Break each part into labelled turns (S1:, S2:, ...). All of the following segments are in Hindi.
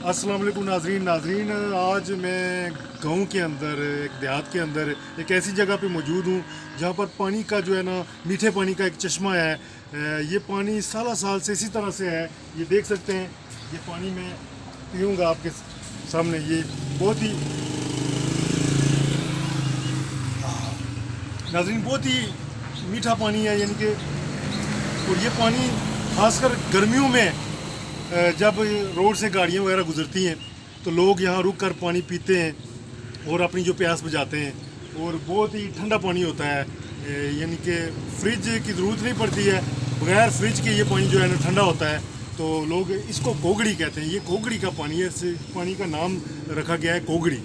S1: अस्सलाम वालेकुम नाजरीन, आज मैं गांव के अंदर एक देहात के अंदर एक ऐसी जगह पे मौजूद हूँ जहाँ पर पानी का जो है ना मीठे पानी का एक चश्मा है। ये पानी साल साल से इसी तरह से है। ये देख सकते हैं, ये पानी मैं पीऊँगा आपके सामने। ये बहुत ही नाजरीन बहुत ही मीठा पानी है, यानी कि और ये पानी खासकर गर्मियों में जब रोड से गाड़ियाँ वगैरह गुजरती हैं तो लोग यहाँ रुक कर पानी पीते हैं और अपनी जो प्यास बुझाते हैं। और बहुत ही ठंडा पानी होता है, यानी कि फ्रिज की ज़रूरत नहीं पड़ती है। बगैर फ्रिज के ये पानी जो है ना ठंडा होता है। तो लोग इसको कोगड़ी कहते हैं। ये कोगड़ी का पानी है, इस पानी का नाम रखा गया है कोगड़ी।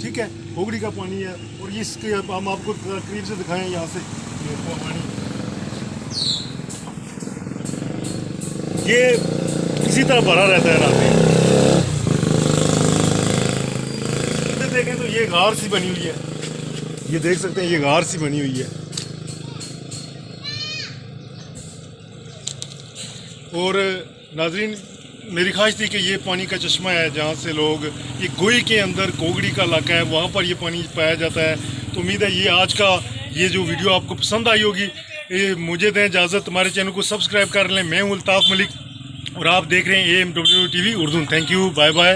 S1: ठीक है, कोगड़ी का पानी है। और इसके हम आपको करीब से दिखाएं यहाँ से पानी। ये इसी तरह भरा रहता है रात में। देखें तो ये गार सी बनी हुई है, ये देख सकते हैं, ये गार सी बनी हुई है। और नाजरीन, मेरी ख्वाहिश थी कि ये पानी का चश्मा है जहाँ से लोग, ये गोई के अंदर कोगड़ी का इलाका है, वहाँ पर ये पानी पाया जाता है। तो उम्मीद है ये आज का ये जो वीडियो आपको पसंद आई होगी। मुझे दें इजाज़त, हमारे चैनल को सब्सक्राइब कर लें। मैं हूं अल्ताफ़ मलिक और आप देख रहे हैं AMW TV Urdu. Thank you, bye bye.